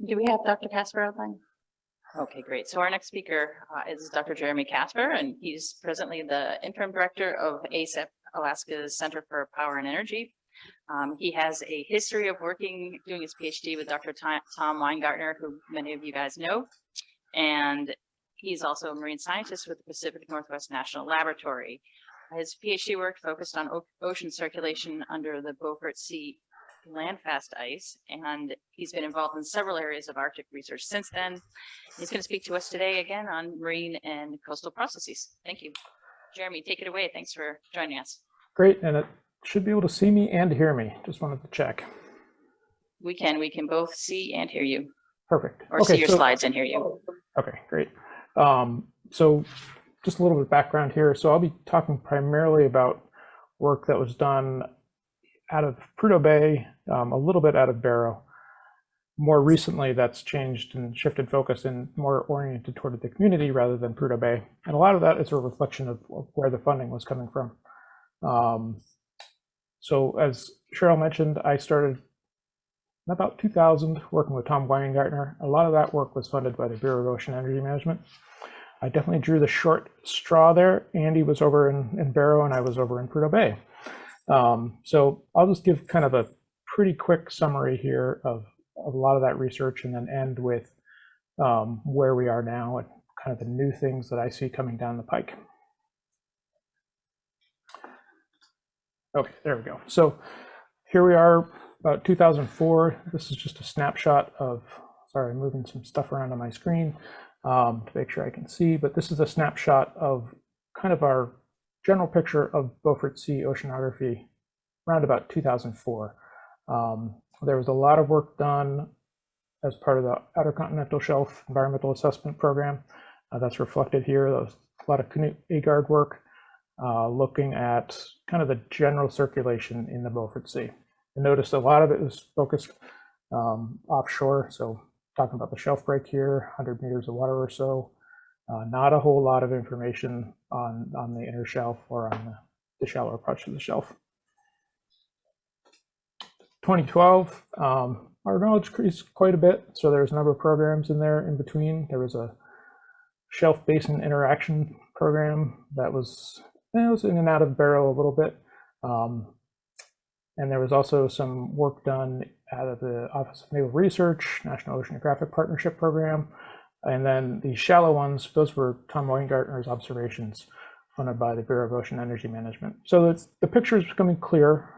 Do we have Dr. Kasper online? Okay, great. So our next speaker is Dr. Jeremy Kasper, and he's presently the interim director of ASAP, Alaska's Center for Power and Energy. He has a history of doing his PhD with Dr. Tom Weingartner, who many of you guys know, and he's also a marine scientist with the Pacific Northwest National Laboratory. His PhD work focused on ocean circulation under the Beaufort Sea landfast ice, and he's been involved in several areas of Arctic research since then. He's going to speak to us today again on marine and coastal processes. Thank you. Jeremy, take it away. Thanks for joining us. Great, and it should be able to see me and hear me. Just wanted to check. We can both see and hear you. Perfect. Or see your slides and hear you. Okay, great. So just a little bit of background here. So I'll be talking primarily about work that was done out of Prudhoe Bay, a little bit out of Barrow. More recently, that's changed and shifted focus and more oriented toward the community rather than Prudhoe Bay. And a lot of that is a reflection of where the funding was coming from. So as Cheryl mentioned, I started in about 2000 working with Tom Weingartner. A lot of that work was funded by the Bureau of Ocean Energy Management. I definitely drew the short straw there. Andy was over in Barrow and I was over in Prudhoe Bay. So I'll just give kind of a pretty quick summary here of a lot of that research and then end with where we are now and kind of the new things that I see coming down the pike. Okay, there we go. So here we are, about 2004. This is just a snapshot of, sorry, I'm moving some stuff around on my screen to make sure I can see, but this is a snapshot of kind of our general picture of Beaufort Sea oceanography around about 2004. There was a lot of work done as part of the Outer Continental Shelf Environmental Assessment Program. That's reflected here. There was a lot of Canute-Agard work looking at kind of the general circulation in the Beaufort Sea. And notice a lot of it was focused offshore. So talking about the shelf break here, 100 meters of water or so. Not a whole lot of information on the inner shelf or on the shallower parts of the shelf. 2012, our knowledge increased quite a bit. So there's a number of programs in there in between. There was a shelf basin interaction program that was, it was in and out of Barrow a little bit. And there was also some work done out of the Office of Naval Research, National Oceanographic Partnership Program. And then the shallow ones, those were Tom Weingartner's observations funded by the Bureau of Ocean Energy Management. So the picture is becoming clear.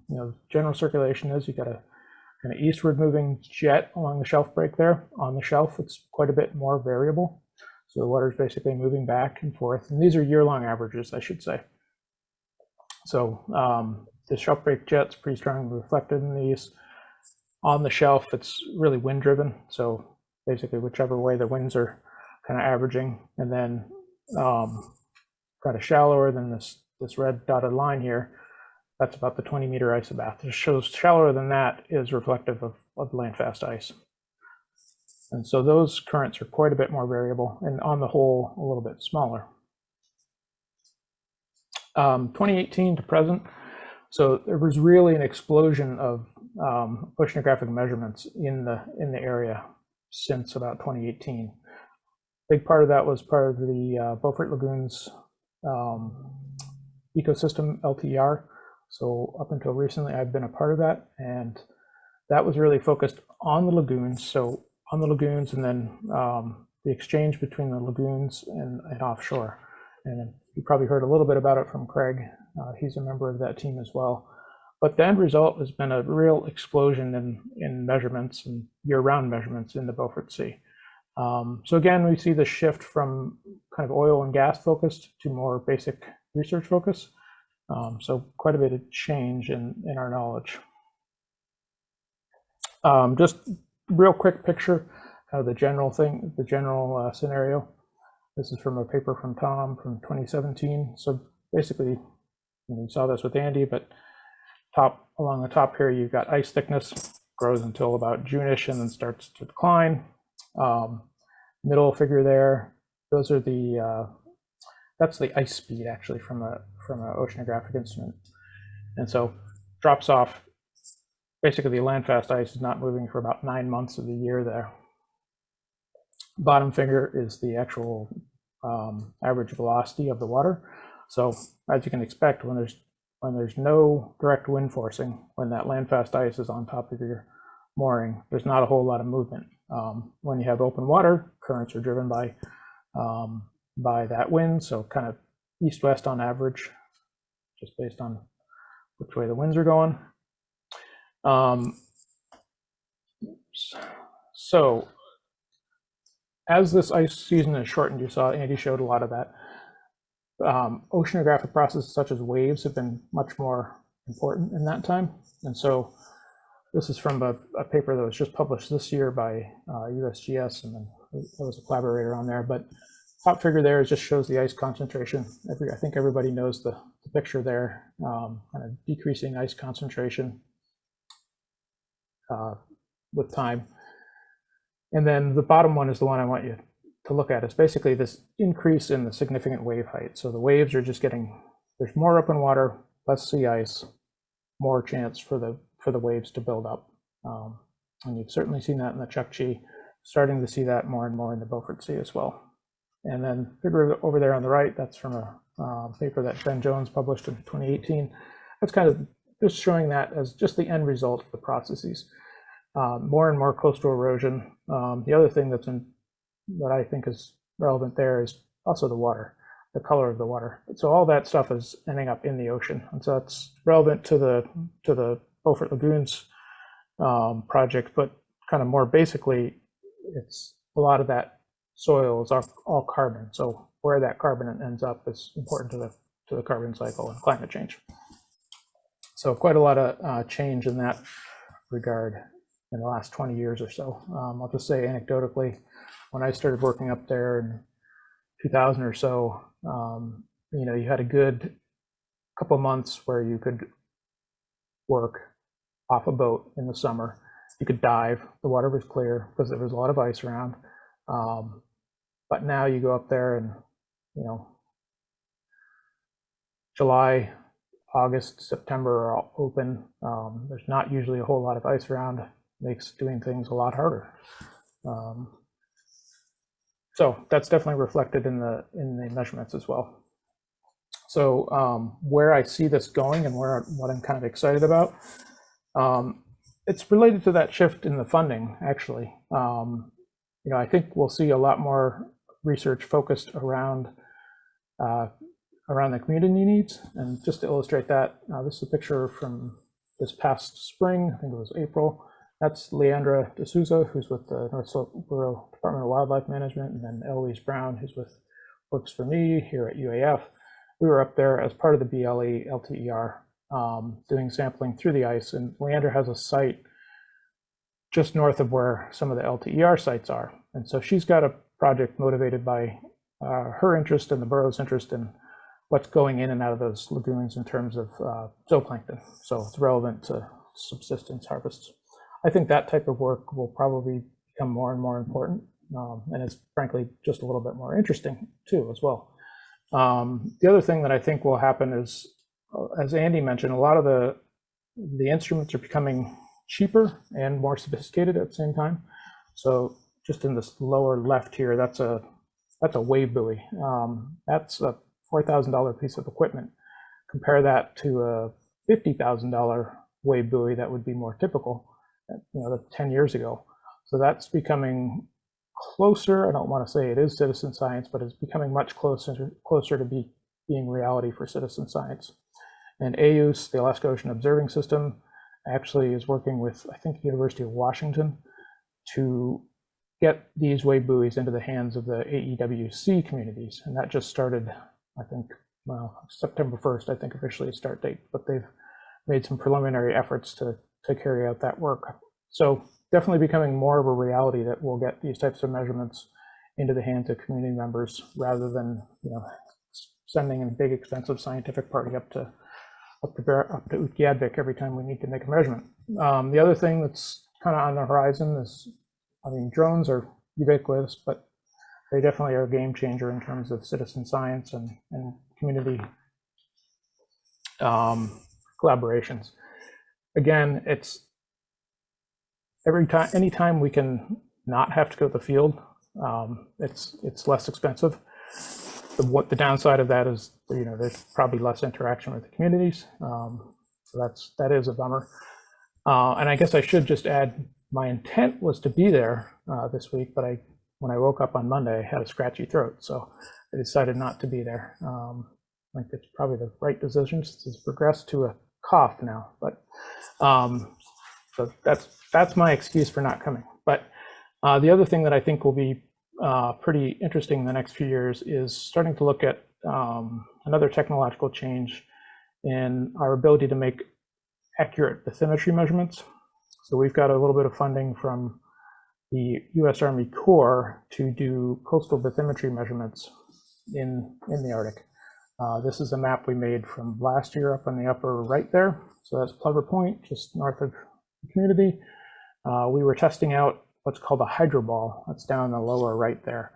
You know, general circulation is you got a kind of eastward moving jet along the shelf break there. On the shelf, it's quite a bit more variable. So the water is basically moving back and forth. And these are year-long averages, I should say. So the shelf break jet's pretty strongly reflected in these. On the shelf, it's really wind driven. So basically whichever way the winds are kind of averaging. And then kind of shallower than this red dotted line here. That's about the 20-meter isobath. It shows shallower than that is reflective of landfast ice. And so those currents are quite a bit more variable and on the whole, a little bit smaller. 2018 to present. So there was really an explosion of oceanographic measurements in the area since about 2018. Big part of that was part of the Beaufort Lagoons ecosystem LTER. So up until recently, I've been a part of that, and that was really focused on the lagoons. So on the lagoons, and then the exchange between the lagoons and offshore. And you probably heard a little bit about it from Craig. He's a member of that team as well. But the end result has been a real explosion in measurements and year-round measurements in the Beaufort Sea. So again, we see the shift from kind of oil and gas focused to more basic research focus. So quite a bit of change in our knowledge. Just real quick picture of the general thing, the general scenario. This is from a paper from Tom from 2017. So basically, you saw this with Andy, but along the top here, you've got ice thickness, grows until about June-ish and then starts to decline. Middle figure there, those are that's the ice speed actually from an oceanographic instrument. And so drops off basically the landfast ice is not moving for about 9 months of the year there. Bottom figure is the actual average velocity of the water. So as you can expect, when there's no direct wind forcing, when that landfast ice is on top of your mooring, there's not a whole lot of movement. When you have open water, currents are driven by that wind, so kind of east-west on average, just based on which way the winds are going. So as this ice season is shortened, you saw Andy showed a lot of that. Oceanographic processes such as waves have been much more important in that time. And so this is from a paper that was just published this year by USGS, and then there was a collaborator on there. But top figure there just shows the ice concentration. I think everybody knows the picture there, kind of decreasing ice concentration with time. And then the bottom one is the one I want you to look at. It's basically this increase in the significant wave height. So the waves are just there's more open water, less sea ice, more chance for the waves to build up. And you've certainly seen that in the Chukchi, starting to see that more and more in the Beaufort Sea as well. And then figure over there on the right, that's from a paper that Ben Jones published in 2018. That's kind of just showing that as just the end result of the processes. More and more coastal erosion. The other thing that I think is relevant there is also the water, the color of the water. So all that stuff is ending up in the ocean, and so it's relevant to the Beaufort Lagoons project. But kind of more basically, it's a lot of that soil is all carbon. So where that carbon ends up is important to the carbon cycle and climate change. So quite a lot of change in that regard in the last 20 years or so. I'll just say anecdotally, when I started working up there in 2000 or so, you had a good couple months where you could work off a boat in the summer. You could dive, the water was clear because there was a lot of ice around. But now you go up there and, July, August, September are all open. There's not usually a whole lot of ice around. Makes doing things a lot harder. So that's definitely reflected in the measurements as well. So where I see this going and what I'm kind of excited about, it's related to that shift in the funding, actually. I think we'll see a lot more research focused around the community needs. And just to illustrate that, this is a picture from this past spring. I think it was April. That's Leandra D'Souza, who's with the North Slope Bureau Department of Wildlife Management, and then Eloise Brown, who's works for me here at UAF. We were up there as part of the BLE LTER doing sampling through the ice, and Leandra has a site just north of where some of the LTER sites are. And so she's got a project motivated by her interest and the borough's interest in what's going in and out of those lagoons in terms of zooplankton. So it's relevant to subsistence harvests. I think that type of work will probably become more and more important, and it's frankly just a little bit more interesting too as well. The other thing that I think will happen is, as Andy mentioned, a lot of the instruments are becoming cheaper and more sophisticated at the same time. So just in this lower left here, that's a wave buoy. That's a $4,000 piece of equipment. Compare that to a $50,000 wave buoy that would be more typical, 10 years ago. So that's becoming closer. I don't want to say it is citizen science, but it's becoming much closer to being reality for citizen science. And AUS, the Alaska Ocean Observing System, actually is working with, I think, the University of Washington to get these wave buoys into the hands of the AEWC communities. And that just started, I think, September 1st, I think, officially a start date, but they've made some preliminary efforts to carry out that work. So definitely becoming more of a reality that we'll get these types of measurements into the hands of community members rather than sending a big expensive scientific party up to Utqiagvik every time we need to make a measurement. The other thing that's kind of on the horizon is, drones are ubiquitous, but they definitely are a game changer in terms of citizen science and community collaborations. Again, it's anytime we can not have to go to the field, it's less expensive. The downside of that is, there's probably less interaction with the communities. So that is a bummer. And I guess I should just add, my intent was to be there this week, but when I woke up on Monday, I had a scratchy throat, so I decided not to be there. I think it's probably the right decision. It's progressed to a cough now, but so that's my excuse for not coming. But the other thing that I think will be pretty interesting in the next few years is starting to look at another technological change in our ability to make accurate bathymetry measurements. So we've got a little bit of funding from the U.S. Army Corps to do coastal bathymetry measurements in the Arctic. This is a map we made from last year up on the upper right there. So that's Plover Point, just north of the community. We were testing out what's called a hydroball. That's down in the lower right there.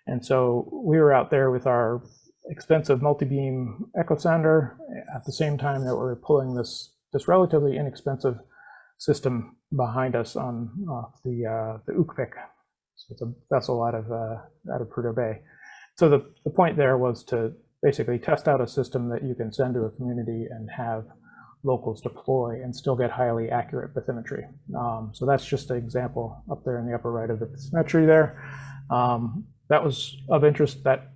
And so we were out there with our expensive multi-beam echo sounder at the same time that we're pulling this relatively inexpensive system behind us on the Ukvik. So it's a vessel out of Prudhoe Bay. So the point there was to basically test out a system that you can send to a community and have locals deploy and still get highly accurate bathymetry. So that's just an example up there in the upper right of the bathymetry there. That was of interest, that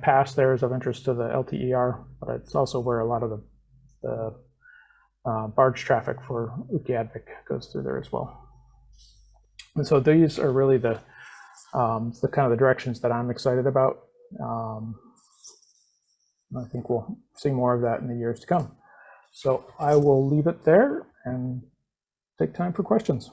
pass there is of interest to the LTER, but it's also where a lot of the barge traffic for Utqiagvik goes through there as well. And so these are really the kind of the directions that I'm excited about. I think we'll see more of that in the years to come. So I will leave it there and take time for questions.